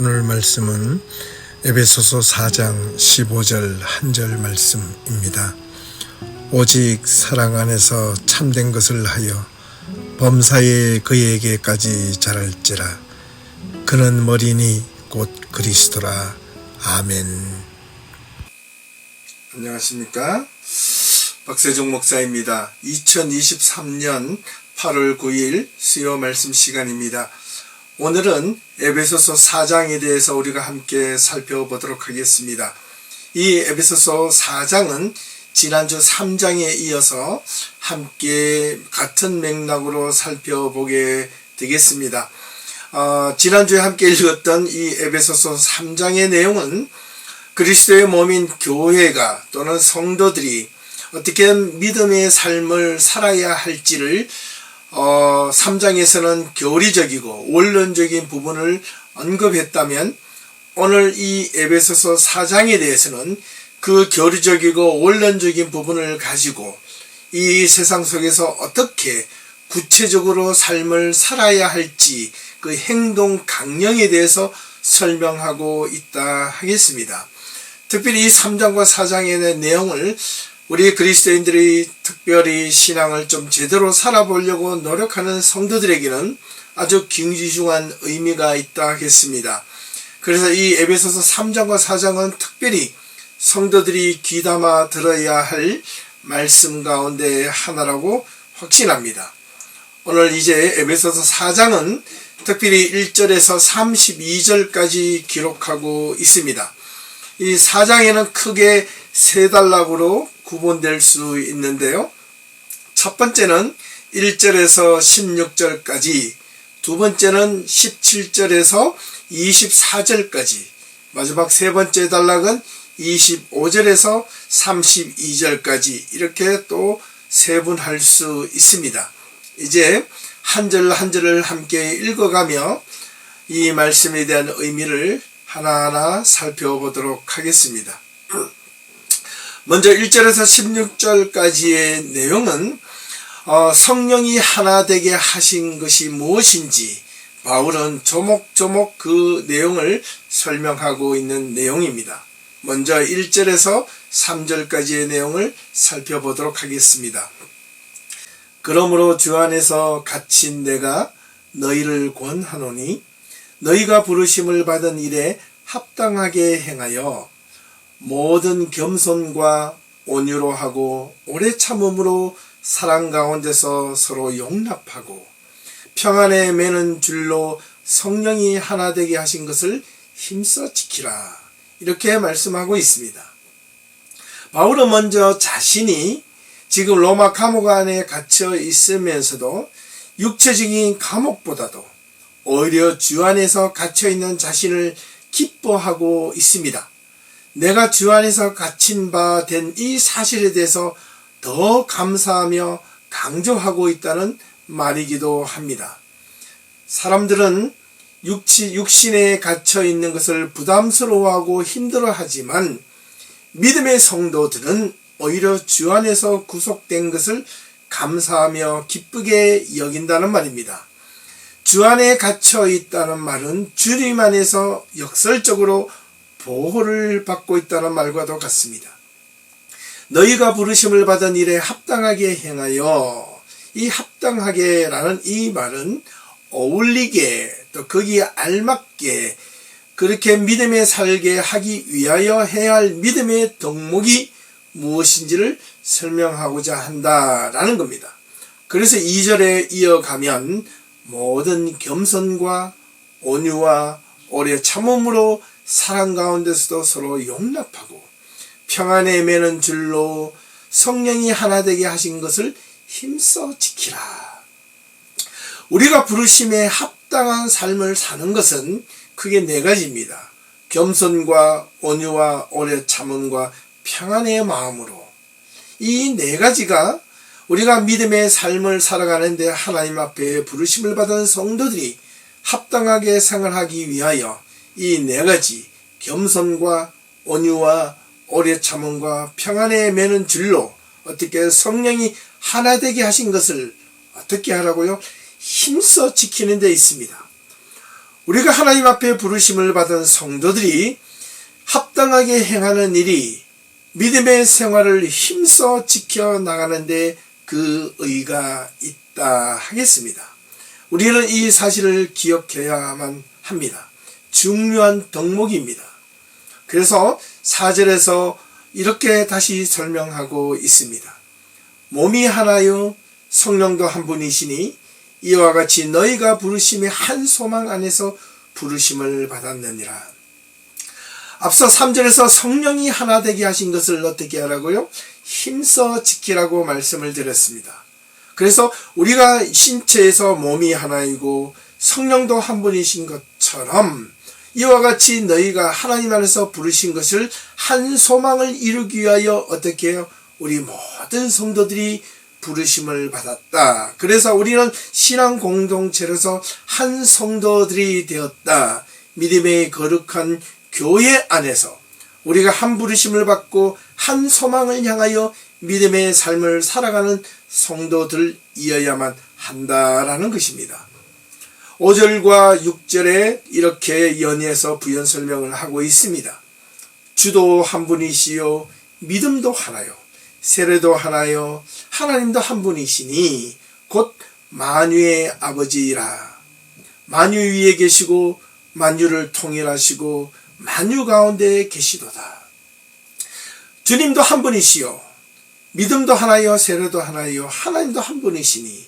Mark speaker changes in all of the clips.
Speaker 1: 오늘 말씀은 에베소서 4장 15절 한 절 말씀입니다. 오직 사랑 안에서 참된 것을 하여 범사에 그에게까지 자랄지라. 그는 머리니 곧 그리스도라. 아멘. 안녕하십니까? 박세종 목사입니다. 2023년 8월 9일 수요 말씀 시간입니다. 오늘은 에베소서 4장에 대해서 우리가 함께 살펴보도록 하겠습니다. 이 에베소서 4장은 지난주 3장에 이어서 함께 같은 맥락으로 살펴보게 되겠습니다. 지난주에 함께 읽었던 이 에베소서 3장의 내용은 그리스도의 몸인 교회가 또는 성도들이 어떻게 믿음의 삶을 살아야 할지를 3장에서는 교리적이고 원론적인 부분을 언급했다면 오늘 이 에베소서 4장에 대해서는 그 교리적이고 원론적인 부분을 가지고 이 세상 속에서 어떻게 구체적으로 삶을 살아야 할지 그 행동 강령에 대해서 설명하고 있다 하겠습니다. 특별히 이 3장과 4장의 내용을 우리 그리스도인들이 특별히 신앙을 좀 제대로 살아보려고 노력하는 성도들에게는 아주 귀중한 의미가 있다 하겠습니다. 그래서 이 에베소서 3장과 4장은 특별히 성도들이 귀담아 들어야 할 말씀 가운데 하나라고 확신합니다. 오늘 이제 에베소서 4장은 특별히 1절에서 32절까지 기록하고 있습니다. 이 4장에는 크게 세 단락으로 구분될 수 있는데요. 첫 번째는 1절에서 16절까지, 두 번째는 17절에서 24절까지, 마지막 세 번째 단락은 25절에서 32절까지 이렇게 또 세분할 수 있습니다. 이제 한 절 한 절을 함께 읽어가며 이 말씀에 대한 의미를 하나하나 살펴보도록 하겠습니다. 먼저 1절에서 16절까지의 내용은 성령이 하나 되게 하신 것이 무엇인지 바울은 조목조목 그 내용을 설명하고 있는 내용입니다. 먼저 1절에서 3절까지의 내용을 살펴보도록 하겠습니다. 그러므로 주 안에서 갇힌 내가 너희를 권하노니 너희가 부르심을 받은 일에 합당하게 행하여 모든 겸손과 온유로 하고 오래 참음으로 사랑 가운데서 서로 용납하고 평안에 매는 줄로 성령이 하나 되게 하신 것을 힘써 지키라. 이렇게 말씀하고 있습니다. 바울은 먼저 자신이 지금 로마 감옥 안에 갇혀 있으면서도 육체적인 감옥보다도 오히려 주 안에서 갇혀 있는 자신을 기뻐하고 있습니다. 내가 주 안에서 갇힌 바 된 이 사실에 대해서 더 감사하며 강조하고 있다는 말이기도 합니다. 사람들은 육신에 갇혀 있는 것을 부담스러워하고 힘들어하지만 믿음의 성도들은 오히려 주 안에서 구속된 것을 감사하며 기쁘게 여긴다는 말입니다. 주 안에 갇혀 있다는 말은 주님 안에서 역설적으로 보호를 받고 있다는 말과도 같습니다. 너희가 부르심을 받은 일에 합당하게 행하여, 이 합당하게 라는 이 말은 어울리게 또 거기에 알맞게 그렇게 믿음에 살게 하기 위하여 해야 할 믿음의 덕목이 무엇인지를 설명하고자 한다라는 겁니다. 그래서 2절에 이어가면 모든 겸손과 온유와 오래 참음으로 사랑 가운데서도 서로 용납하고 평안에 매는 줄로 성령이 하나 되게 하신 것을 힘써 지키라. 우리가 부르심에 합당한 삶을 사는 것은 크게 네 가지입니다. 겸손과 온유와 오래 참음과 평안의 마음으로. 이 네 가지가 우리가 믿음의 삶을 살아가는데 하나님 앞에 부르심을 받은 성도들이 합당하게 생활하기 위하여 이 네 가지 겸손과 온유와 오래 참음과 평안에 매는 줄로 어떻게 성령이 하나 되게 하신 것을 어떻게 하라고요? 힘써 지키는 데 있습니다. 우리가 하나님 앞에 부르심을 받은 성도들이 합당하게 행하는 일이 믿음의 생활을 힘써 지켜나가는데 그 의의가 있다 하겠습니다. 우리는 이 사실을 기억해야만 합니다. 중요한 덕목입니다. 그래서 4절에서 이렇게 다시 설명하고 있습니다. 몸이 하나요 성령도 한 분이시니 이와 같이 너희가 부르심의 한 소망 안에서 부르심을 받았느니라. 앞서 3절에서 성령이 하나 되게 하신 것을 어떻게 하라고요? 힘써 지키라고 말씀을 드렸습니다. 그래서 우리가 신체에서 몸이 하나이고 성령도 한 분이신 것처럼 이와 같이 너희가 하나님 안에서 부르신 것을 한 소망을 이루기 위하여 어떻게 해요? 우리 모든 성도들이 부르심을 받았다. 그래서 우리는 신앙 공동체로서 한 성도들이 되었다. 믿음의 거룩한 교회 안에서 우리가 한 부르심을 받고 한 소망을 향하여 믿음의 삶을 살아가는 성도들이어야만 한다라는 것입니다. 5절과 6절에 이렇게 연이어서 부연 설명을 하고 있습니다. 주도 한 분이시요 믿음도 하나요 세례도 하나요 하나님도 한 분이시니 곧 만유의 아버지라. 만유 위에 계시고 만유를 통일하시고 만유 가운데 계시도다. 주님도 한 분이시요 믿음도 하나요 세례도 하나요 하나님도 한 분이시니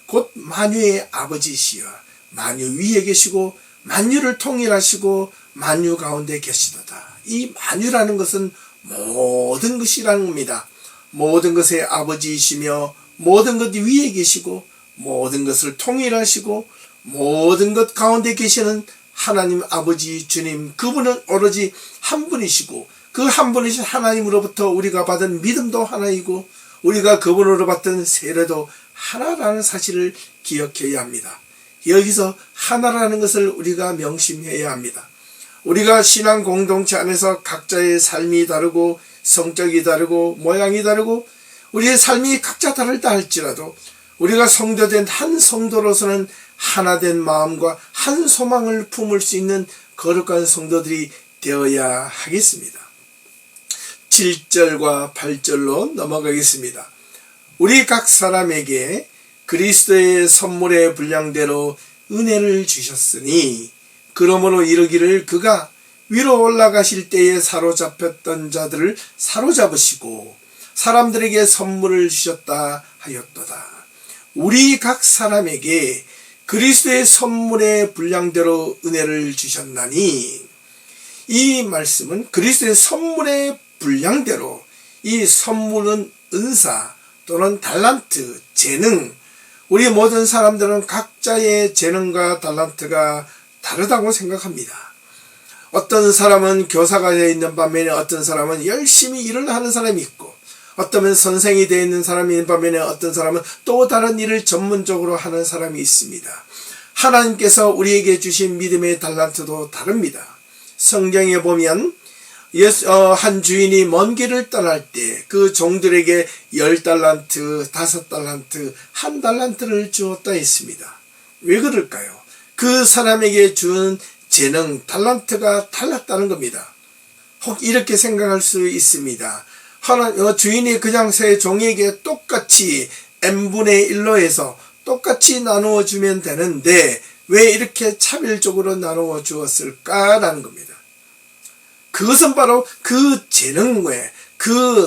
Speaker 1: 곧 만유의 아버지시여 만유 위에 계시고 만유를 통일하시고 만유 가운데 계시도다. 이 만유라는 것은 모든 것이라는 겁니다. 모든 것의 아버지이시며 모든 것 위에 계시고 모든 것을 통일하시고 모든 것 가운데 계시는 하나님 아버지 주님, 그분은 오로지 한 분이시고 그 한 분이신 하나님으로부터 우리가 받은 믿음도 하나이고 우리가 그분으로 받던 세례도 하나라는 사실을 기억해야 합니다. 여기서 하나라는 것을 우리가 명심해야 합니다. 우리가 신앙 공동체 안에서 각자의 삶이 다르고 성격이 다르고 모양이 다르고 우리의 삶이 각자 다르다 할지라도 우리가 성도된 한 성도로서는 하나된 마음과 한 소망을 품을 수 있는 거룩한 성도들이 되어야 하겠습니다. 7절과 8절로 넘어가겠습니다. 우리 각 사람에게 그리스도의 선물의 분량대로 은혜를 주셨으니 그러므로 이르기를 그가 위로 올라가실 때에 사로잡혔던 자들을 사로잡으시고 사람들에게 선물을 주셨다 하였도다. 우리 각 사람에게 그리스도의 선물의 분량대로 은혜를 주셨나니 이 말씀은 그리스도의 선물의 분량대로 이 선물은 은사 또는 달란트, 재능 우리 모든 사람들은 각자의 재능과 달란트가 다르다고 생각합니다. 어떤 사람은 교사가 되어 있는 반면에 어떤 사람은 열심히 일을 하는 사람이 있고 어떤 선생이 되어 있는 사람이 있는 반면에 어떤 사람은 또 다른 일을 전문적으로 하는 사람이 있습니다. 하나님께서 우리에게 주신 믿음의 달란트도 다릅니다. 성경에 보면 한 주인이 먼 길을 떠날 때 그 종들에게 10달란트, 5달란트, 1달란트를 주었다 했습니다. 왜 그럴까요? 그 사람에게 준 재능, 달란트가 달랐다는 겁니다. 혹 이렇게 생각할 수 있습니다. 주인이 그냥 새 종에게 똑같이 n분의 1로 해서 똑같이 나누어 주면 되는데 왜 이렇게 차별적으로 나누어 주었을까라는 겁니다. 그것은 바로 그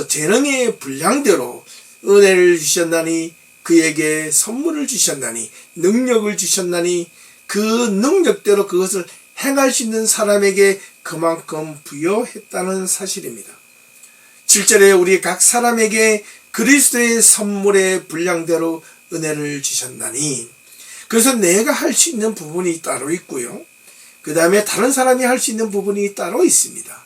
Speaker 1: 재능의 분량대로 은혜를 주셨나니 그에게 선물을 주셨나니 능력을 주셨나니 그 능력대로 그것을 행할 수 있는 사람에게 그만큼 부여했다는 사실입니다. 7절에 우리 각 사람에게 그리스도의 선물의 분량대로 은혜를 주셨나니 그래서 내가 할 수 있는 부분이 따로 있고요. 그 다음에 다른 사람이 할 수 있는 부분이 따로 있습니다.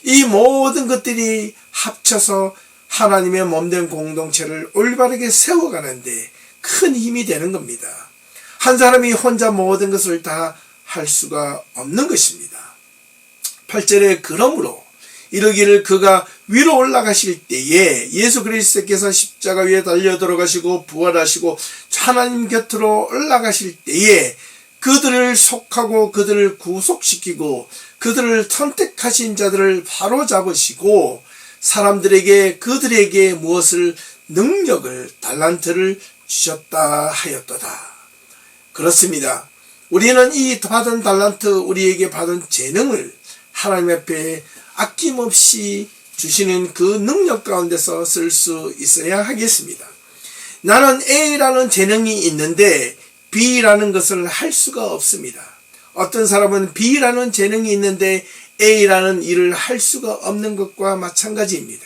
Speaker 1: 이 모든 것들이 합쳐서 하나님의 몸된 공동체를 올바르게 세워가는데 큰 힘이 되는 겁니다. 한 사람이 혼자 모든 것을 다 할 수가 없는 것입니다. 8절에 그러므로 이르기를 그가 위로 올라가실 때에 예수 그리스도께서 십자가 위에 달려 들어가시고 부활하시고 하나님 곁으로 올라가실 때에 그들을 속하고 그들을 구속시키고 그들을 선택하신 자들을 바로잡으시고 사람들에게 그들에게 무엇을 능력을 달란트를 주셨다 하였도다. 그렇습니다. 우리는 이 받은 달란트, 우리에게 받은 재능을 하나님 앞에 아낌없이 주시는 그 능력 가운데서 쓸 수 있어야 하겠습니다. 나는 A라는 재능이 있는데 B라는 것을 할 수가 없습니다. 어떤 사람은 B라는 재능이 있는데 A라는 일을 할 수가 없는 것과 마찬가지입니다.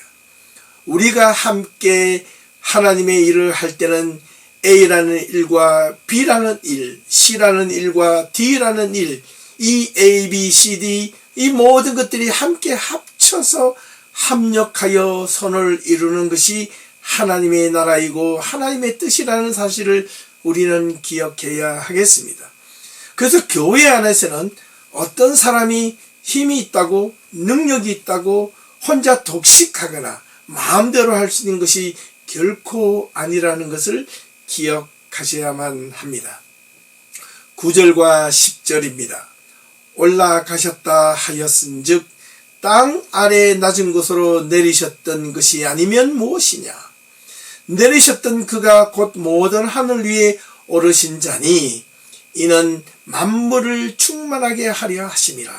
Speaker 1: 우리가 함께 하나님의 일을 할 때는 A라는 일과 B라는 일, C라는 일과 D라는 일, 이 A, B, C, D 이 모든 것들이 함께 합쳐서 합력하여 선을 이루는 것이 하나님의 나라이고 하나님의 뜻이라는 사실을 우리는 기억해야 하겠습니다. 그래서 교회 안에서는 어떤 사람이 힘이 있다고 능력이 있다고 혼자 독식하거나 마음대로 할 수 있는 것이 결코 아니라는 것을 기억하셔야만 합니다. 9절과 10절입니다. 올라가셨다 하였은즉 땅 아래 낮은 곳으로 내리셨던 것이 아니면 무엇이냐. 내리셨던 그가 곧 모든 하늘 위에 오르신 자니 이는 만물을 충만하게 하려 하심이라.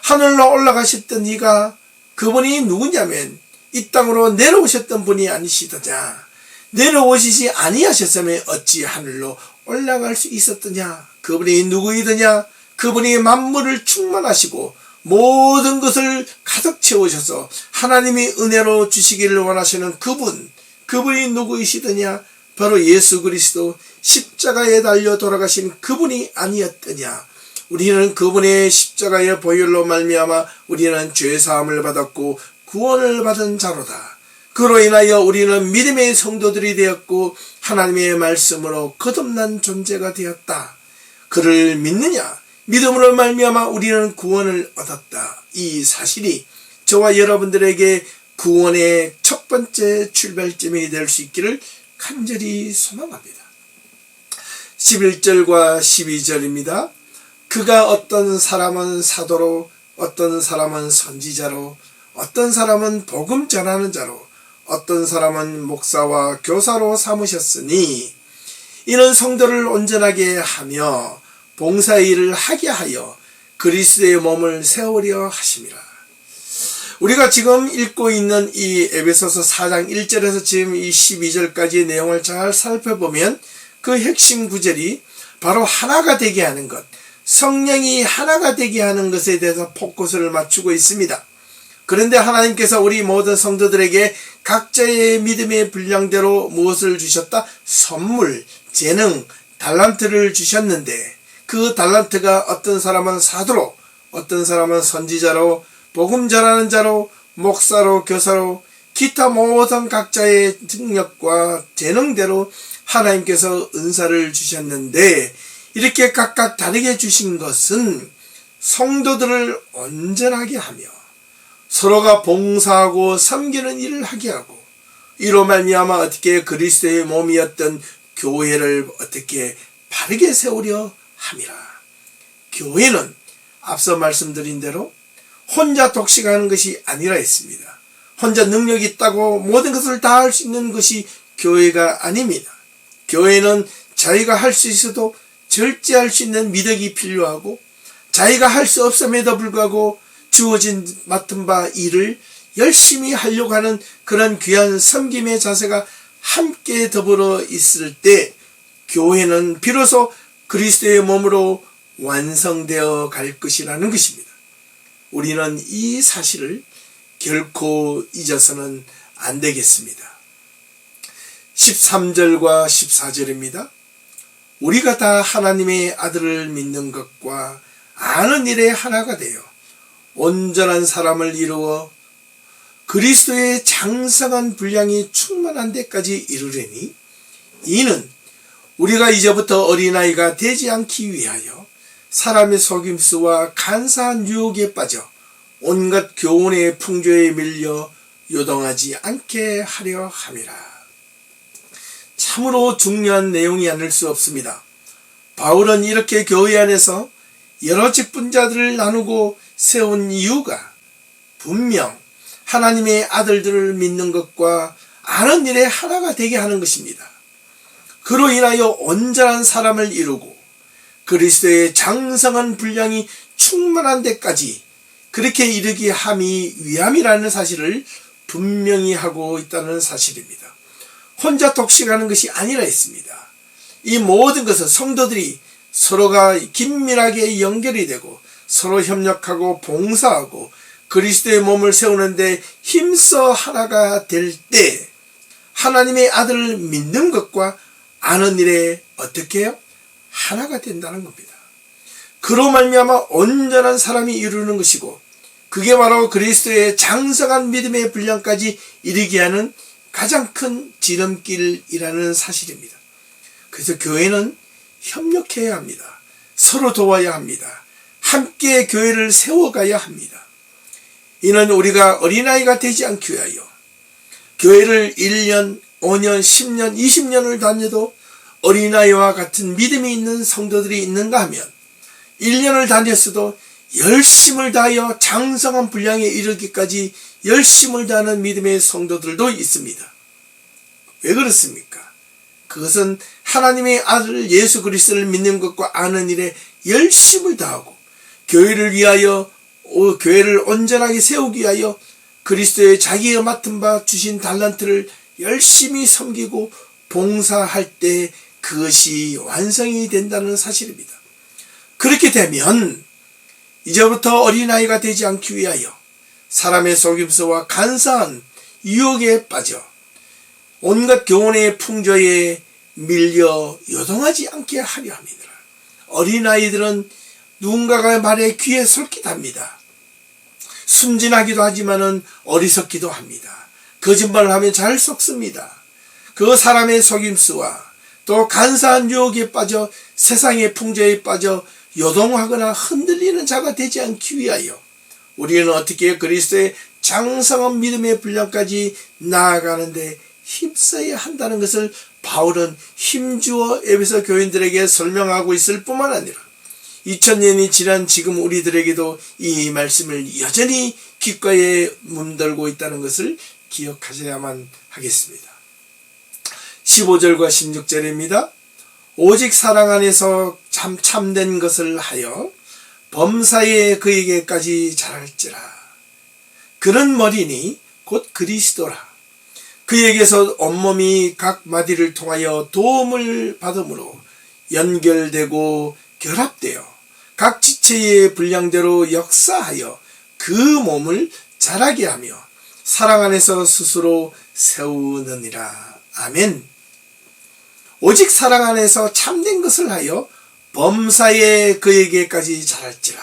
Speaker 1: 하늘로 올라가셨던 이가 그분이 누구냐면 이 땅으로 내려오셨던 분이 아니시더냐. 내려오시지 아니하셨으면 어찌 하늘로 올라갈 수 있었더냐. 그분이 누구이더냐. 그분이 만물을 충만하시고 모든 것을 가득 채우셔서 하나님이 은혜로 주시기를 원하시는 그분이 누구이시더냐. 바로 예수 그리스도 십자가에 달려 돌아가신 그분이 아니었더냐. 우리는 그분의 십자가의 보혈로 말미암아 우리는 죄사함을 받았고 구원을 받은 자로다. 그로 인하여 우리는 믿음의 성도들이 되었고 하나님의 말씀으로 거듭난 존재가 되었다. 그를 믿느냐? 믿음으로 말미암아 우리는 구원을 얻었다. 이 사실이 저와 여러분들에게 구원의 첫 번째 출발점이 될 수 있기를 간절히 소망합니다. 11절과 12절입니다. 그가 어떤 사람은 사도로, 어떤 사람은 선지자로, 어떤 사람은 복음 전하는 자로, 어떤 사람은 목사와 교사로 삼으셨으니 이는 성도를 온전하게 하며 봉사의 일을 하게 하여 그리스도의 몸을 세우려 하심이라. 우리가 지금 읽고 있는 이 에베소서 4장 1절에서 지금 이 12절까지의 내용을 잘 살펴보면 그 핵심 구절이 바로 하나가 되게 하는 것, 성령이 하나가 되게 하는 것에 대해서 포커스를 맞추고 있습니다. 그런데 하나님께서 우리 모든 성도들에게 각자의 믿음의 분량대로 무엇을 주셨다? 선물, 재능, 달란트를 주셨는데 그 달란트가 어떤 사람은 사도로, 어떤 사람은 선지자로, 복음 전하는 자로, 목사로, 교사로, 기타 모든 각자의 능력과 재능대로 하나님께서 은사를 주셨는데 이렇게 각각 다르게 주신 것은 성도들을 온전하게 하며 서로가 봉사하고 섬기는 일을 하게 하고 이로 말미암아 어떻게 그리스도의 몸이었던 교회를 어떻게 바르게 세우려 함이라. 교회는 앞서 말씀드린 대로 혼자 독식하는 것이 아니라 했습니다. 혼자 능력이 있다고 모든 것을 다 할 수 있는 것이 교회가 아닙니다. 교회는 자기가 할 수 있어도 절제할 수 있는 미덕이 필요하고 자기가 할 수 없음에도 불구하고 주어진 맡은 바 일을 열심히 하려고 하는 그런 귀한 섬김의 자세가 함께 더불어 있을 때 교회는 비로소 그리스도의 몸으로 완성되어 갈 것이라는 것입니다. 우리는 이 사실을 결코 잊어서는 안 되겠습니다. 13절과 14절입니다. 우리가 다 하나님의 아들을 믿는 것과 아는 일에 하나가 되어 온전한 사람을 이루어 그리스도의 장성한 분량이 충만한 데까지 이르려니 이는 우리가 이제부터 어린아이가 되지 않기 위하여 사람의 속임수와 간사한 유혹에 빠져 온갖 교훈의 풍조에 밀려 요동하지 않게 하려 함이라. 참으로 중요한 내용이 아닐 수 없습니다. 바울은 이렇게 교회 안에서 여러 직분자들을 나누고 세운 이유가 분명 하나님의 아들들을 믿는 것과 아는 일에 하나가 되게 하는 것입니다. 그로 인하여 온전한 사람을 이루고 그리스도의 장성한 분량이 충만한 데까지 그렇게 이르기 함이 위함이라는 사실을 분명히 하고 있다는 사실입니다. 혼자 독식하는 것이 아니라 했습니다. 이 모든 것은 성도들이 서로가 긴밀하게 연결이 되고 서로 협력하고 봉사하고 그리스도의 몸을 세우는데 힘써 하나가 될 때 하나님의 아들을 믿는 것과 아는 일에 어떻게 해요? 하나가 된다는 겁니다. 그로 말미암아 온전한 사람이 이루는 것이고 그게 바로 그리스도의 장성한 믿음의 분량까지 이르게 하는 가장 큰 지름길이라는 사실입니다. 그래서 교회는 협력해야 합니다. 서로 도와야 합니다. 함께 교회를 세워가야 합니다. 이는 우리가 어린아이가 되지 않기 위하여 교회를 1년, 5년, 10년, 20년을 다녀도 어린아이와 같은 믿음이 있는 성도들이 있는가 하면 1년을 다녔어도 열심을 다하여 장성한 분량에 이르기까지 열심을 다하는 믿음의 성도들도 있습니다. 왜 그렇습니까? 그것은 하나님의 아들 예수 그리스도를 믿는 것과 아는 일에 열심을 다하고 교회를 위하여 교회를 온전하게 세우기 위하여 그리스도의 자기가 맡은 바 주신 달란트를 열심히 섬기고 봉사할 때 그것이 완성이 된다는 사실입니다. 그렇게 되면 이제부터 어린아이가 되지 않기 위하여 사람의 속임수와 간사한 유혹에 빠져 온갖 교훈의 풍조에 밀려 요동하지 않게 하려 합니다. 어린아이들은 누군가가 말에 귀에 솔깃합니다. 순진하기도 하지만은 어리석기도 합니다. 거짓말을 하면 잘 속습니다. 그 사람의 속임수와 또 간사한 유혹에 빠져 세상의 풍조에 빠져 요동하거나 흔들리는 자가 되지 않기 위하여 우리는 어떻게 그리스도의 장성한 믿음의 분량까지 나아가는데 힘써야 한다는 것을 바울은 힘주어 에베소 교인들에게 설명하고 있을 뿐만 아니라 2000년이 지난 지금 우리들에게도 이 말씀을 여전히 귓가에 맴돌고 있다는 것을 기억하셔야만 하겠습니다. 15절과 16절입니다. 오직 사랑 안에서 참된 것을 하여 범사에 그에게까지 자랄지라. 그는 머리니 곧 그리스도라. 그에게서 온몸이 각 마디를 통하여 도움을 받음으로 연결되고 결합되어 각 지체의 분량대로 역사하여 그 몸을 자라게 하며 사랑 안에서 스스로 세우느니라. 아멘. 오직 사랑 안에서 참된 것을 하여 범사에 그에게까지 자랄지라.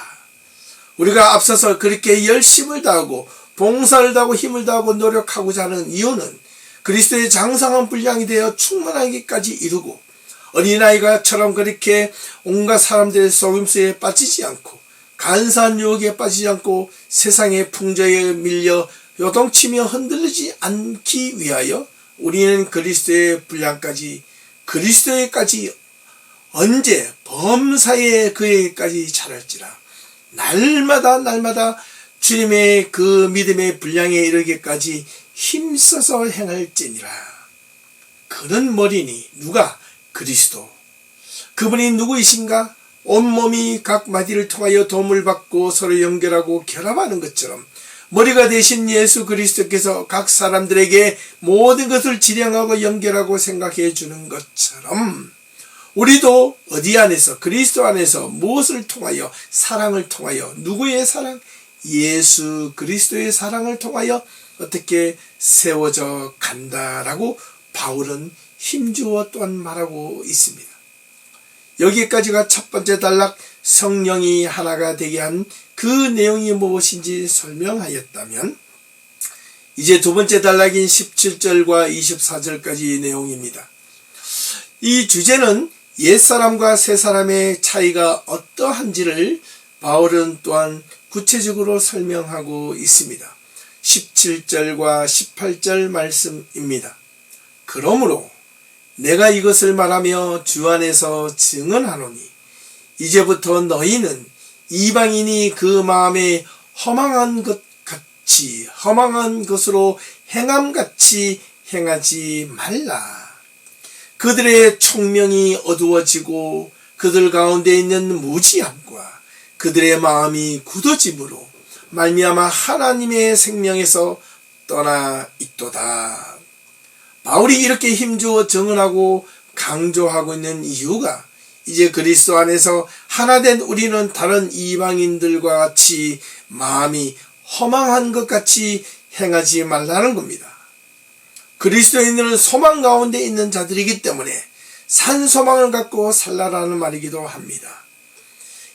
Speaker 1: 우리가 앞서서 그렇게 열심을 다하고 봉사를 다하고 힘을 다하고 노력하고자 하는 이유는 그리스도의 장성한 분량이 되어 충만하기까지 이루고 어린아이가처럼 그렇게 온갖 사람들의 속임수에 빠지지 않고 간사한 유혹에 빠지지 않고 세상의 풍조에 밀려 요동치며 흔들리지 않기 위하여 우리는 그리스도의 분량까지 그리스도에까지 언제 범사에 그에게까지 자랄지라. 날마다 주님의 그 믿음의 분량에 이르기까지 힘써서 행할지니라. 그는 머리니 누가? 그리스도. 그분이 누구이신가? 온몸이 각 마디를 통하여 도움을 받고 서로 연결하고 결합하는 것처럼 머리가 되신 예수 그리스도께서 각 사람들에게 모든 것을 지령하고 연결하고 생각해 주는 것처럼 우리도 어디 안에서 그리스도 안에서 무엇을 통하여 사랑을 통하여 누구의 사랑? 예수 그리스도의 사랑을 통하여 어떻게 세워져 간다라고 바울은 힘주어 또한 말하고 있습니다. 여기까지가 첫 번째 단락 성령이 하나가 되게 한 그 내용이 무엇인지 설명하였다면 이제 두 번째 단락인 17절과 24절까지 내용입니다. 이 주제는 옛사람과 새사람의 차이가 어떠한지를 바울은 또한 구체적으로 설명하고 있습니다. 17절과 18절 말씀입니다. 그러므로 내가 이것을 말하며 주 안에서 증언하노니 이제부터 너희는 이방인이 그 마음에 허망한 것으로 행함같이 행하지 말라. 그들의 총명이 어두워지고 그들 가운데 있는 무지함과 그들의 마음이 굳어짐으로 말미암아 하나님의 생명에서 떠나 있도다. 바울이 이렇게 힘주어 증언하고 강조하고 있는 이유가 이제 그리스도 안에서 하나 된 우리는 다른 이방인들과 같이 마음이 허망한 것 같이 행하지 말라는 겁니다. 그리스도인들은 소망 가운데 있는 자들이기 때문에 산 소망을 갖고 살라라는 말이기도 합니다.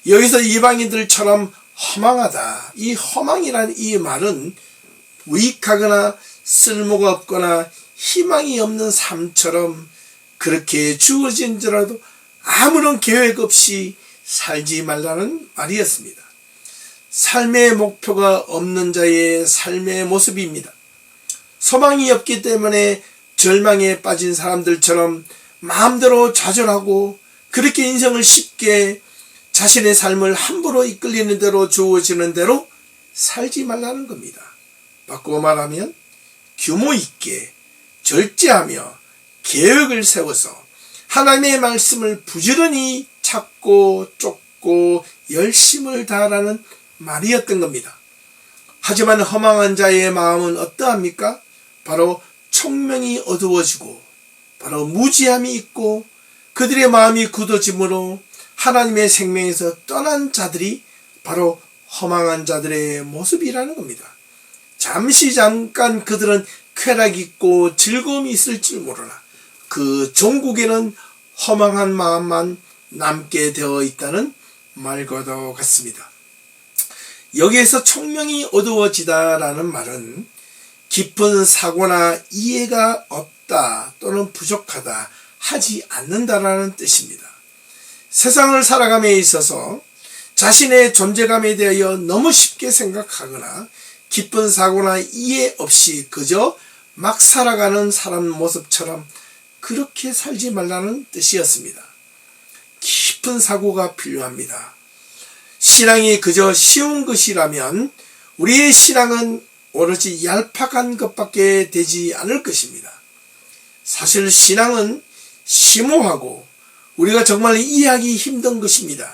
Speaker 1: 여기서 이방인들처럼 허망하다. 이 허망이라는 이 말은 무익하거나 쓸모가 없거나 희망이 없는 삶처럼 그렇게 주어진지라도 아무런 계획 없이 살지 말라는 말이었습니다. 삶의 목표가 없는 자의 삶의 모습입니다. 소망이 없기 때문에 절망에 빠진 사람들처럼 마음대로 좌절하고 그렇게 인생을 쉽게 자신의 삶을 함부로 이끌리는 대로 주어지는 대로 살지 말라는 겁니다. 바꾸어 말하면 규모 있게 절제하며 계획을 세워서 하나님의 말씀을 부지런히 찾고 쫓고 열심을 다하라는 말이었던 겁니다. 하지만 허망한 자의 마음은 어떠합니까? 바로 총명이 어두워지고 바로 무지함이 있고 그들의 마음이 굳어짐으로 하나님의 생명에서 떠난 자들이 바로 허망한 자들의 모습이라는 겁니다. 잠깐 그들은 쾌락이 있고 즐거움이 있을 줄 모르나 그 종국에는 허망한 마음만 남게 되어 있다는 말과도 같습니다. 여기에서 총명이 어두워지다라는 말은 깊은 사고나 이해가 없다 또는 부족하다 하지 않는다라는 뜻입니다. 세상을 살아감에 있어서 자신의 존재감에 대하여 너무 쉽게 생각하거나 깊은 사고나 이해 없이 그저 막 살아가는 사람 모습처럼 그렇게 살지 말라는 뜻이었습니다. 깊은 사고가 필요합니다. 신앙이 그저 쉬운 것이라면 우리의 신앙은 오로지 얄팍한 것밖에 되지 않을 것입니다. 사실 신앙은 심오하고 우리가 정말 이해하기 힘든 것입니다.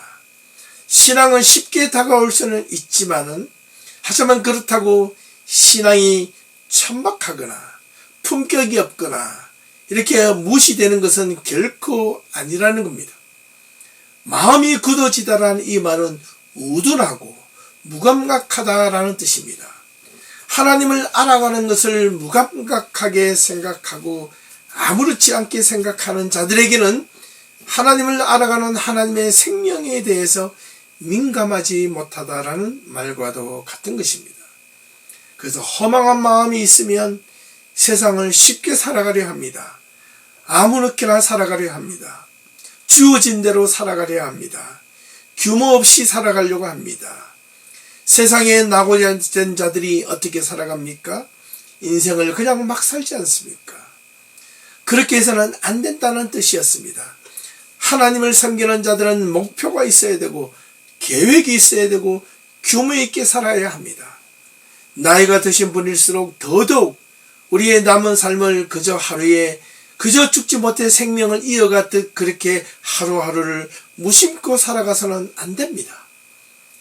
Speaker 1: 신앙은 쉽게 다가올 수는 있지만은 하지만 그렇다고 신앙이 천박하거나 품격이 없거나 이렇게 무시되는 것은 결코 아니라는 겁니다. 마음이 굳어지다라는 이 말은 우둔하고 무감각하다라는 뜻입니다. 하나님을 알아가는 것을 무감각하게 생각하고 아무렇지 않게 생각하는 자들에게는 하나님을 알아가는 하나님의 생명에 대해서 민감하지 못하다라는 말과도 같은 것입니다. 그래서 허망한 마음이 있으면 세상을 쉽게 살아가려 합니다. 아무렇게나 살아가려 합니다. 주어진 대로 살아가려 합니다. 규모 없이 살아가려고 합니다. 세상에 나고자 된 자들이 어떻게 살아갑니까? 인생을 그냥 막 살지 않습니까? 그렇게 해서는 안 된다는 뜻이었습니다. 하나님을 섬기는 자들은 목표가 있어야 되고 계획이 있어야 되고 규모 있게 살아야 합니다. 나이가 드신 분일수록 더더욱 우리의 남은 삶을 그저 하루에 그저 죽지 못해 생명을 이어가듯 그렇게 하루하루를 무심코 살아가서는 안 됩니다.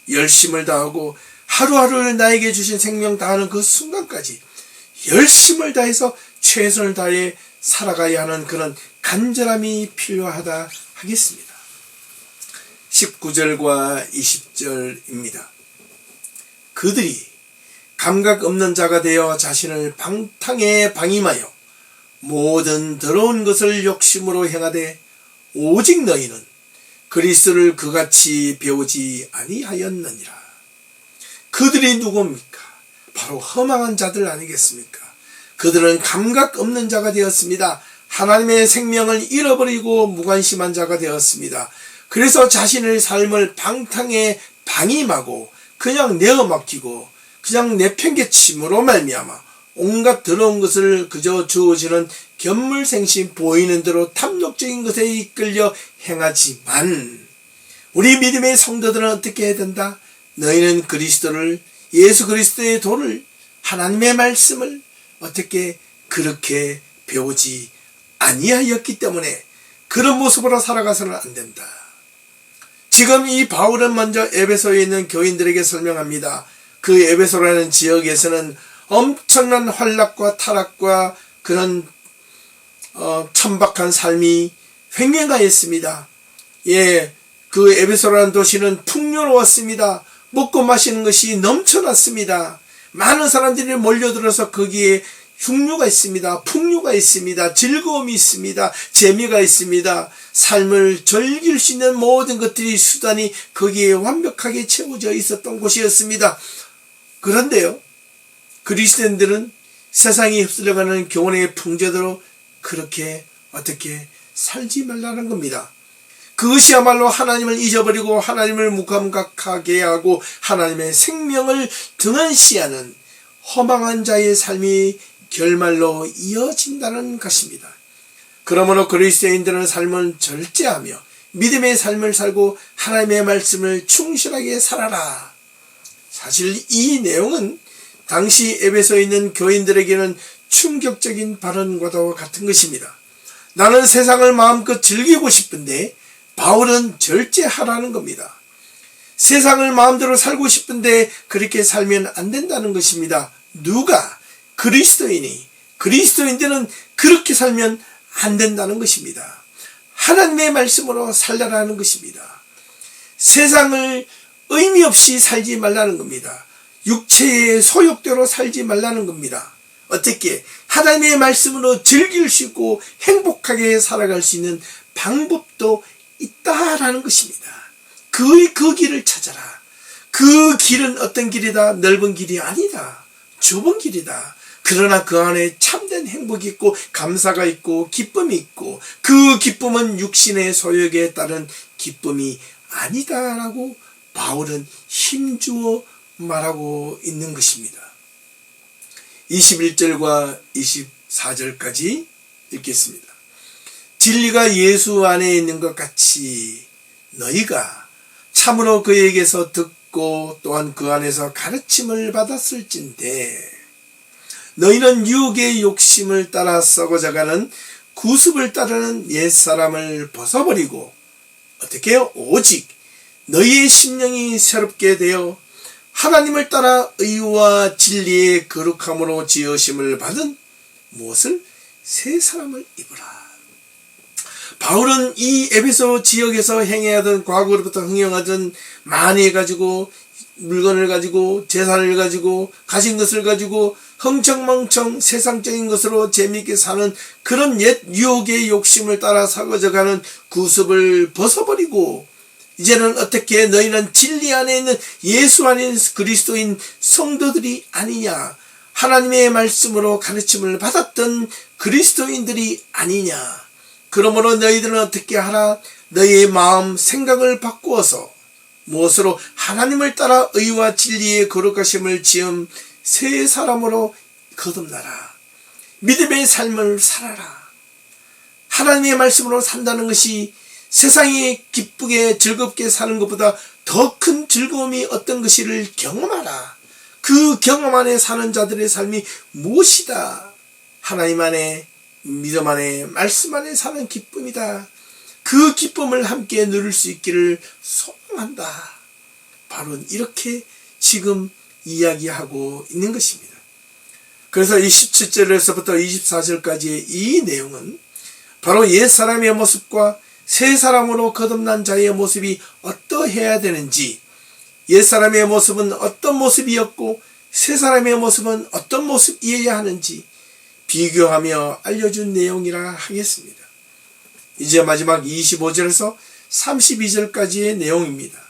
Speaker 1: 열심을 다하고 하루하루를 나에게 주신 생명 다하는 그 순간까지 열심을 다해서 최선을 다해 살아가야 하는 그런 간절함이 필요하다 하겠습니다. 19절과 20절입니다. 그들이 감각 없는 자가 되어 자신을 방탕에 방임하여 모든 더러운 것을 욕심으로 행하되 오직 너희는 그리스도를 그같이 배우지 아니하였느니라. 그들이 누굽니까? 바로 허망한 자들 아니겠습니까? 그들은 감각 없는 자가 되었습니다. 하나님의 생명을 잃어버리고 무관심한 자가 되었습니다. 그래서 자신의 삶을 방탕에 방임하고 그냥 내어맡기고 그냥 내팽개침으로 말미암아 온갖 더러운 것을 그저 주어지는 견물생심 보이는 대로 탐욕적인 것에 이끌려 행하지만 우리 믿음의 성도들은 어떻게 해야 된다? 너희는 그리스도를, 예수 그리스도의 도를, 하나님의 말씀을 어떻게 그렇게 배우지 아니하였기 때문에 그런 모습으로 살아가서는 안 된다. 지금 이 바울은 먼저 에베소에 있는 교인들에게 설명합니다. 그 에베소라는 지역에서는 엄청난 환락과 타락과 그런 천박한 삶이 횡행하였습니다. 예, 그 에베소라는 도시는 풍요로웠습니다. 먹고 마시는 것이 넘쳐났습니다. 많은 사람들이 몰려들어서 거기에 흉류가 있습니다. 풍류가 있습니다. 즐거움이 있습니다. 재미가 있습니다. 삶을 즐길 수 있는 모든 것들이 수단이 거기에 완벽하게 채워져 있었던 곳이었습니다. 그런데요, 그리스도인들은 세상이 휩쓸려가는 교훈의 풍조대로 그렇게 어떻게 살지 말라는 겁니다. 그것이야말로 하나님을 잊어버리고 하나님을 무감각하게 하고 하나님의 생명을 등한시하는 허망한 자의 삶이 결말로 이어진다는 것입니다. 그러므로 그리스도인들은 삶을 절제하며 믿음의 삶을 살고 하나님의 말씀을 충실하게 살아라. 사실 이 내용은 당시 에베소에 있는 교인들에게는 충격적인 발언과도 같은 것입니다. 나는 세상을 마음껏 즐기고 싶은데 바울은 절제하라는 겁니다. 세상을 마음대로 살고 싶은데 그렇게 살면 안 된다는 것입니다. 누가? 그리스도인이. 그리스도인들은 그렇게 살면 안 된다는 것입니다. 하나님의 말씀으로 살라라는 것입니다. 세상을 의미 없이 살지 말라는 겁니다. 육체의 소욕대로 살지 말라는 겁니다. 어떻게? 하나님의 말씀으로 즐길 수 있고 행복하게 살아갈 수 있는 방법도 있다라는 것입니다. 그 길을 찾아라. 그 길은 어떤 길이다? 넓은 길이 아니다. 좁은 길이다. 그러나 그 안에 참된 행복이 있고 감사가 있고 기쁨이 있고 그 기쁨은 육신의 소욕에 따른 기쁨이 아니다라고 바울은 힘주어 말하고 있는 것입니다. 21절과 24절까지 읽겠습니다. 진리가 예수 안에 있는 것 같이 너희가 참으로 그에게서 듣고 또한 그 안에서 가르침을 받았을진데 너희는 유혹의 욕심을 따라 썩어져가는 구습을 따르는 옛사람을 벗어버리고 어떻게 해요? 오직 너희의 심령이 새롭게 되어 하나님을 따라 의와 진리의 거룩함으로 지으심을 받은 무엇을? 새 사람을 입으라. 바울은 이 에베소 지역에서 행해하던 과거로부터 흥행하던 많이 가지고 물건을 가지고 재산을 가지고 가진 것을 가지고 흥청망청 세상적인 것으로 재미있게 사는 그런 옛 유혹의 욕심을 따라 사거져가는 구습을 벗어버리고 이제는 어떻게 너희는 진리 안에 있는 예수 안에 있는 그리스도인 성도들이 아니냐, 하나님의 말씀으로 가르침을 받았던 그리스도인들이 아니냐. 그러므로 너희들은 어떻게 하라? 너희의 마음 생각을 바꾸어서 무엇으로? 하나님을 따라 의와 진리의 거룩하심을 지은 새 사람으로 거듭나라. 믿음의 삶을 살아라. 하나님의 말씀으로 산다는 것이 세상이 기쁘게 즐겁게 사는 것보다 더 큰 즐거움이 어떤 것이를 경험하라. 그 경험 안에 사는 자들의 삶이 무엇이다? 하나님 안에, 믿음 안에, 말씀 안에 사는 기쁨이다. 그 기쁨을 함께 누릴 수 있기를 소망한다. 바로 이렇게 지금 이야기하고 있는 것입니다. 그래서 이 17절에서부터 24절까지의 이 내용은 바로 옛사람의 모습과 새 사람으로 거듭난 자의 모습이 어떠해야 되는지, 옛사람의 모습은 어떤 모습이었고 새 사람의 모습은 어떤 모습이어야 하는지 비교하며 알려준 내용이라 하겠습니다. 이제 마지막 25절에서 32절까지의 내용입니다.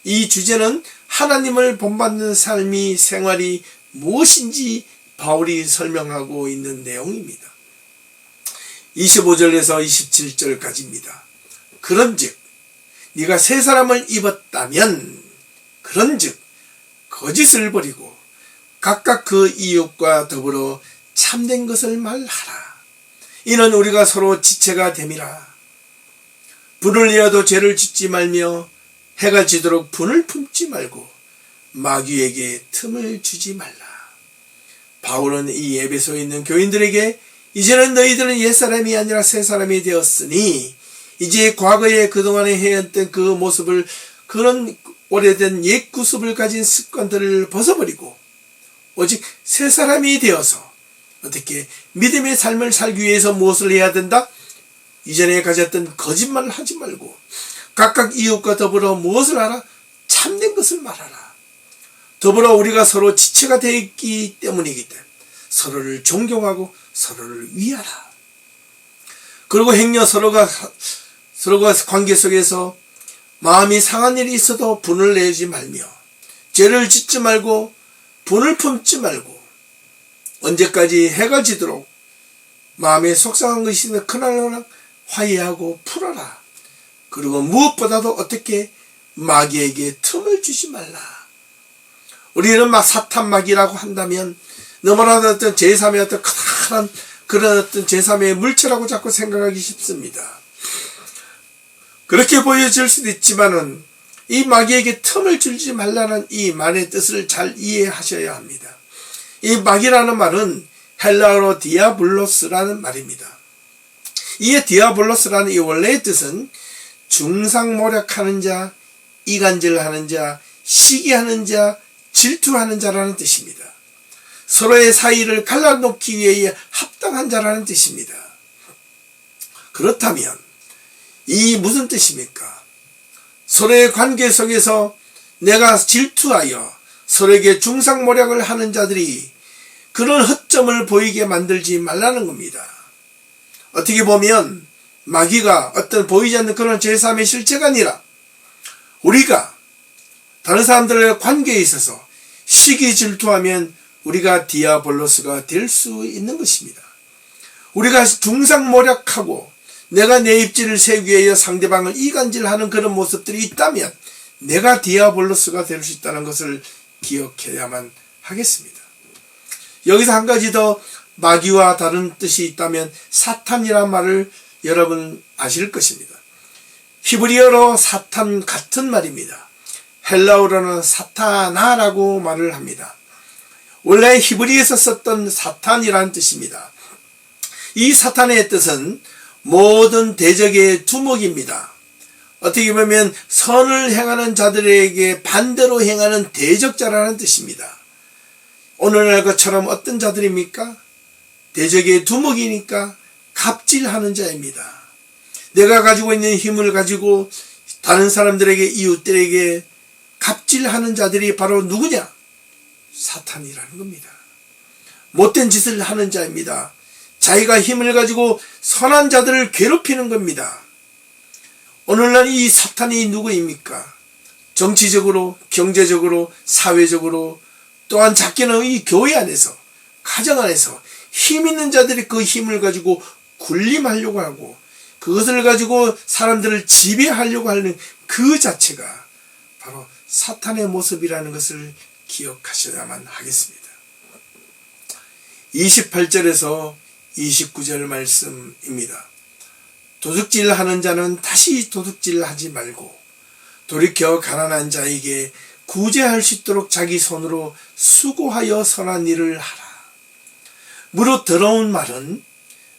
Speaker 1: 이 주제는 하나님을 본받는 삶이 생활이 무엇인지 바울이 설명하고 있는 내용입니다. 25절에서 27절까지입니다. 그런즉 네가 새 사람을 입었다면 그런즉 거짓을 버리고 각각 그 이웃과 더불어 참된 것을 말하라. 이는 우리가 서로 지체가 됨이라. 불을 내어도 죄를 짓지 말며 해가 지도록 분을 품지 말고 마귀에게 틈을 주지 말라. 바울은 이 에베소에 있는 교인들에게 이제는 너희들은 옛사람이 아니라 새사람이 되었으니 이제 과거에 그동안에 해왔던 그 모습을, 그런 오래된 옛 구습을 가진 습관들을 벗어버리고 오직 새사람이 되어서 어떻게 믿음의 삶을 살기 위해서 무엇을 해야 된다? 이전에 가졌던 거짓말을 하지 말고 각각 이웃과 더불어 무엇을 하라? 참된 것을 말하라. 더불어 우리가 서로 지체가 되어 있기 때문이기 때문에 서로를 존경하고 서로를 위하라. 그리고 행여 서로가 관계 속에서 마음이 상한 일이 있어도 분을 내지 말며 죄를 짓지 말고 분을 품지 말고 언제까지 해가 지도록 마음에 속상한 것이 있으면 그날은 화해하고 풀어라. 그리고 무엇보다도 어떻게 마귀에게 틈을 주지 말라. 우리는 막 사탄 마귀라고 한다면 너무나도 어떤 제3의 어떤 커다란 그런 어떤 제3의 물체라고 자꾸 생각하기 쉽습니다. 그렇게 보여질 수도 있지만은 이 마귀에게 틈을 주지 말라는 이 말의 뜻을 잘 이해하셔야 합니다. 이 마귀라는 말은 헬라어로 디아블로스라는 말입니다. 이 디아블로스라는 이 원래의 뜻은 중상모략하는 자, 이간질하는 자, 시기하는 자, 질투하는 자라는 뜻입니다. 서로의 사이를 갈라놓기 위해 합당한 자라는 뜻입니다. 그렇다면 이 무슨 뜻입니까? 서로의 관계 속에서 내가 질투하여 서로에게 중상모략을 하는 자들이 그런 허점을 보이게 만들지 말라는 겁니다. 어떻게 보면 마귀가 어떤 보이지 않는 그런 제3의 실체가 아니라 우리가 다른 사람들의 관계에 있어서 시기 질투하면 우리가 디아블로스가 될 수 있는 것입니다. 우리가 중상모략하고 내가 내 입지를 세우기 위해 상대방을 이간질하는 그런 모습들이 있다면 내가 디아블로스가 될 수 있다는 것을 기억해야만 하겠습니다. 여기서 한 가지 더 마귀와 다른 뜻이 있다면 사탄이란 말을 여러분 아실 것입니다. 히브리어로 사탄 같은 말입니다. 헬라어로는 사타나라고 말을 합니다. 원래 히브리에서 썼던 사탄이라는 뜻입니다. 이 사탄의 뜻은 모든 대적의 두목입니다. 어떻게 보면 선을 행하는 자들에게 반대로 행하는 대적자라는 뜻입니다. 오늘날 것처럼 어떤 자들입니까? 대적의 두목이니까 갑질하는 자입니다. 내가 가지고 있는 힘을 가지고 다른 사람들에게, 이웃들에게 갑질하는 자들이 바로 누구냐? 사탄이라는 겁니다. 못된 짓을 하는 자입니다. 자기가 힘을 가지고 선한 자들을 괴롭히는 겁니다. 오늘날 이 사탄이 누구입니까? 정치적으로, 경제적으로, 사회적으로, 또한 작게는 이 교회 안에서, 가정 안에서 힘 있는 자들이 그 힘을 가지고 군림하려고 하고 그것을 가지고 사람들을 지배하려고 하는 그 자체가 바로 사탄의 모습이라는 것을 기억하셔야만 하겠습니다. 28절에서 29절 말씀입니다. 도둑질 하는 자는 다시 도둑질 하지 말고 돌이켜 가난한 자에게 구제할 수 있도록 자기 손으로 수고하여 선한 일을 하라. 무릇 더러운 말은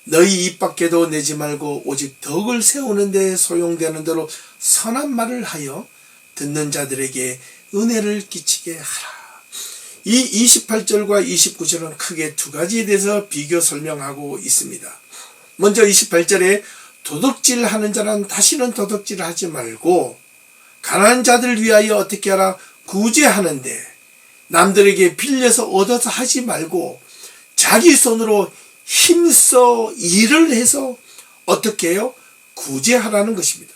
Speaker 1: 너희 입 밖에도 내지 말고 오직 덕을 세우는 데 소용되는 대로 선한 말을 하여 듣는 자들에게 은혜를 끼치게 하라. 이 28절과 29절은 크게 두 가지에 대해서 비교 설명하고 있습니다. 먼저 28절에 도둑질하는 자는 다시는 도둑질하지 말고 가난한 자들을 위하여 어떻게 하라? 구제하는데 남들에게 빌려서 얻어서 하지 말고 자기 손으로 힘써 일을 해서 어떻게 해요? 구제하라는 것입니다.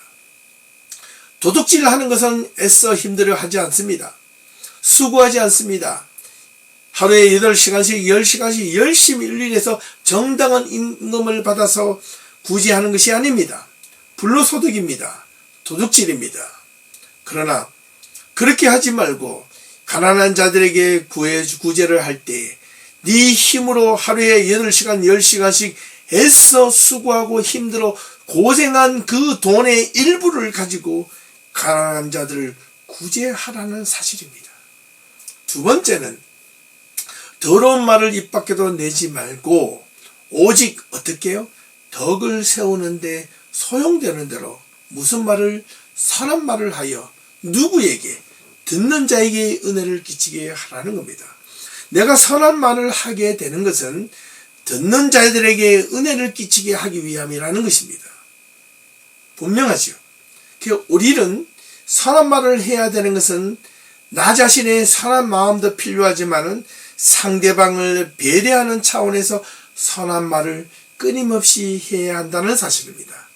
Speaker 1: 도둑질하는 것은 애써 힘들어 하지 않습니다. 수고하지 않습니다. 하루에 8시간씩 10시간씩 열심히 일일해서 정당한 임금을 받아서 구제하는 것이 아닙니다. 불로소득입니다. 도둑질입니다. 그러나 그렇게 하지 말고 가난한 자들에게 구제를 할 때 네 힘으로 하루에 8시간 10시간씩 애써 수고하고 힘들어 고생한 그 돈의 일부를 가지고 가난한 자들을 구제하라는 사실입니다. 두 번째는 더러운 말을 입 밖에도 내지 말고 오직 어떻게 해요? 덕을 세우는데 소용되는 대로 무슨 말을? 선한 말을 하여 누구에게? 듣는 자에게 은혜를 끼치게 하라는 겁니다. 내가 선한 말을 하게 되는 것은 듣는 자들에게 은혜를 끼치게 하기 위함이라는 것입니다. 분명하죠. 우리는 선한 말을 해야 되는 것은 나 자신의 선한 마음도 필요하지만은 상대방을 배려하는 차원에서 선한 말을 끊임없이 해야 한다는 사실입니다.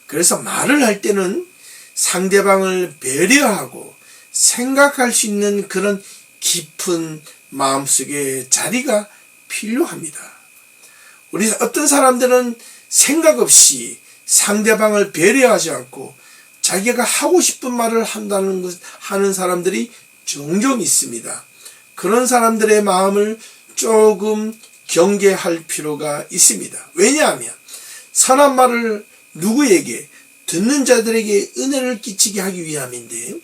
Speaker 1: 그래서 말을 할 때는 상대방을 배려하고 생각할 수 있는 그런 깊은 마음속에 자리가 필요합니다. 우리 어떤 사람들은 생각 없이 상대방을 배려하지 않고 자기가 하고 싶은 말을 하는 사람들이 종종 있습니다. 그런 사람들의 마음을 조금 경계할 필요가 있습니다. 왜냐하면 선한 말을 누구에게? 듣는 자들에게 은혜를 끼치게 하기 위함인데,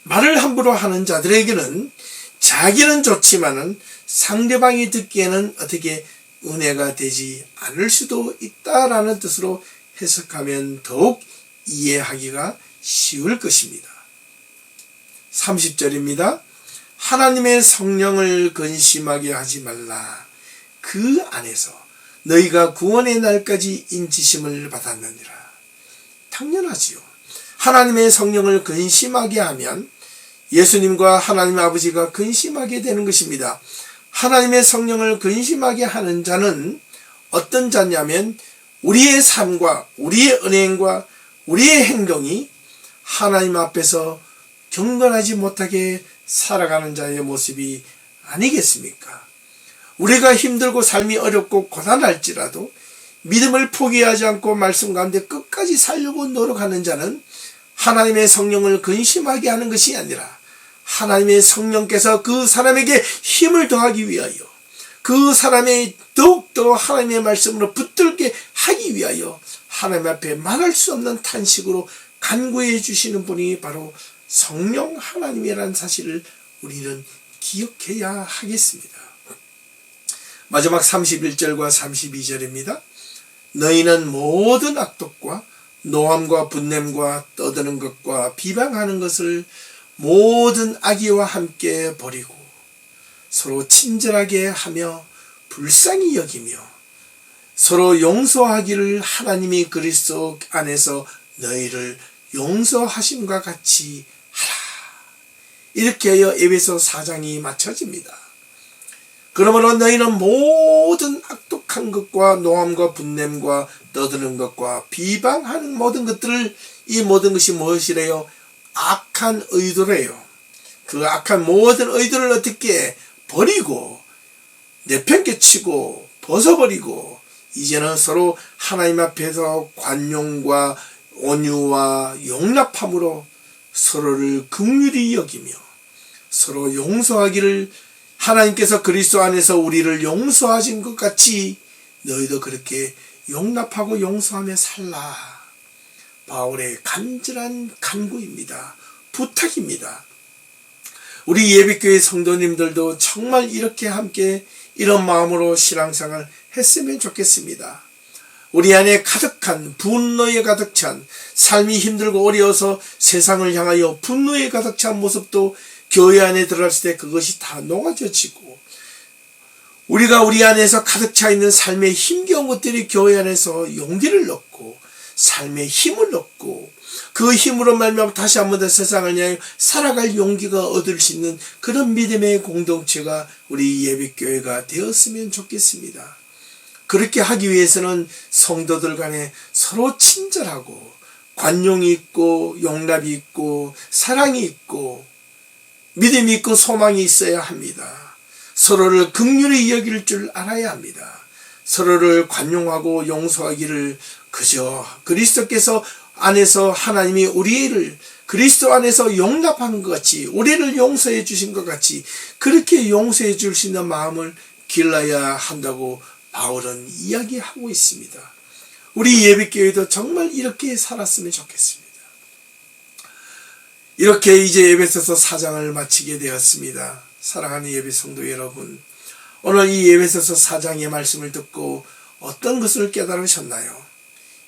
Speaker 1: 말을 함부로 하는 자들에게는 자기는 좋지만은 상대방이 듣기에는 어떻게 은혜가 되지 않을 수도 있다라는 뜻으로 해석하면 더욱 이해하기가 쉬울 것입니다. 30절입니다. 하나님의 성령을 근심하게 하지 말라. 그 안에서 너희가 구원의 날까지 인치심을 받았느니라. 당연하지요. 하나님의 성령을 근심하게 하면 예수님과 하나님 아버지가 근심하게 되는 것입니다. 하나님의 성령을 근심하게 하는 자는 어떤 자냐면 우리의 삶과 우리의 은행과 우리의 행동이 하나님 앞에서 경건하지 못하게 살아가는 자의 모습이 아니겠습니까? 우리가 힘들고 삶이 어렵고 고단할지라도 믿음을 포기하지 않고 말씀 가운데 끝까지 살려고 노력하는 자는 하나님의 성령을 근심하게 하는 것이 아니라 하나님의 성령께서 그 사람에게 힘을 더하기 위하여 그 사람의 더욱더 하나님의 말씀으로 붙들게 하기 위하여 하나님 앞에 말할 수 없는 탄식으로 간구해 주시는 분이 바로 성령 하나님이라는 사실을 우리는 기억해야 하겠습니다. 마지막 31절과 32절입니다. 너희는 모든 악독과 노함과 분냄과 떠드는 것과 비방하는 것을 모든 악의와 함께 버리고 서로 친절하게 하며 불쌍히 여기며 서로 용서하기를 하나님이 그리스도 안에서 너희를 용서하심과 같이 하라. 이렇게 하여 에베소 4장이 마쳐집니다. 그러므로 너희는 모든 악독한 것과 노함과 분냄과 떠드는 것과 비방하는 모든 것들을, 이 모든 것이 무엇이래요? 악한 의도래요. 그 악한 모든 의도를 어떻게 버리고 내팽개치고 벗어버리고 이제는 서로 하나님 앞에서 관용과 온유와 용납함으로 서로를 긍휼히 여기며 서로 용서하기를 하나님께서 그리스도 안에서 우리를 용서하신 것 같이 너희도 그렇게 용납하고 용서하며 살라. 바울의 간절한 간구입니다. 부탁입니다. 우리 예배교회 성도님들도 정말 이렇게 함께 이런 마음으로 신앙생활 했으면 좋겠습니다. 우리 안에 가득한 분노에 가득 찬, 삶이 힘들고 어려워서 세상을 향하여 분노에 가득 찬 모습도 교회 안에 들어갔을 때 그것이 다 녹아져지고, 우리가 우리 안에서 가득 차 있는 삶의 힘겨운 것들이 교회 안에서 용기를 얻고 삶의 힘을 얻고 그 힘으로 말미암아 다시 한 번 더 세상을 향해 살아갈 용기가 얻을 수 있는 그런 믿음의 공동체가 우리 예배교회가 되었으면 좋겠습니다. 그렇게 하기 위해서는 성도들 간에 서로 친절하고 관용이 있고 용납이 있고 사랑이 있고 믿음이 있고 소망이 있어야 합니다. 서로를 긍휼히 여길 줄 알아야 합니다. 서로를 관용하고 용서하기를 그저 그리스도께서 안에서 하나님이 우리를 그리스도 안에서 용납한 것 같이, 우리를 용서해 주신 것 같이 그렇게 용서해 줄 수 있는 마음을 길러야 한다고 바울은 이야기하고 있습니다. 우리 예배교회도 정말 이렇게 살았으면 좋겠습니다. 이렇게 이제 에베소서 4장을 마치게 되었습니다. 사랑하는 예배 성도 여러분, 오늘 이 에베소서 4장의 말씀을 듣고 어떤 것을 깨달으셨나요?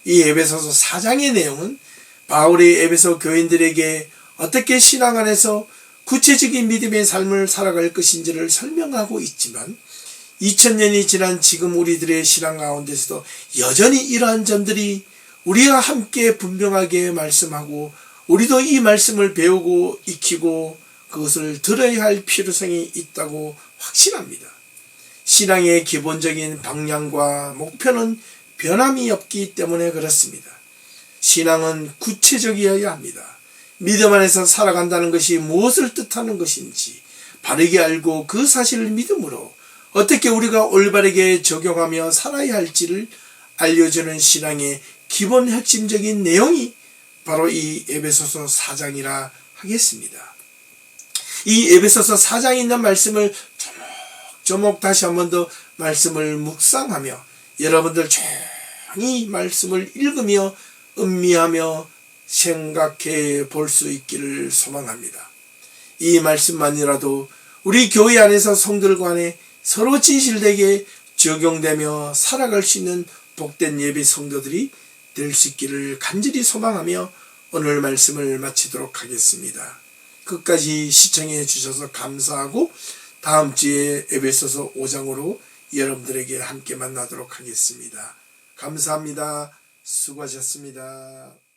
Speaker 1: 이 에베소서 4장의 내용은 바울이 에베소 교인들에게 어떻게 신앙 안에서 구체적인 믿음의 삶을 살아갈 것인지를 설명하고 있지만 2000년이 지난 지금 우리들의 신앙 가운데서도 여전히 이러한 점들이 우리와 함께 분명하게 말씀하고 우리도 이 말씀을 배우고 익히고 그것을 들어야 할 필요성이 있다고 확신합니다. 신앙의 기본적인 방향과 목표는 변함이 없기 때문에 그렇습니다. 신앙은 구체적이어야 합니다. 믿음 안에서 살아간다는 것이 무엇을 뜻하는 것인지 바르게 알고 그 사실을 믿음으로 어떻게 우리가 올바르게 적용하며 살아야 할지를 알려주는 신앙의 기본 핵심적인 내용이 바로 이 에베소서 4장이라 하겠습니다. 이 에베소서 4장에 있는 말씀을 조목조목 다시 한 번 더 말씀을 묵상하며 여러분들 조용히 말씀을 읽으며 음미하며 생각해 볼 수 있기를 소망합니다. 이 말씀만이라도 우리 교회 안에서 성들 간에 서로 진실되게 적용되며 살아갈 수 있는 복된 예배 성도들이 될 수 있기를 간절히 소망하며 오늘 말씀을 마치도록 하겠습니다. 끝까지 시청해 주셔서 감사하고 다음 주에 에베소서 5장으로 여러분들에게 함께 만나도록 하겠습니다. 감사합니다. 수고하셨습니다.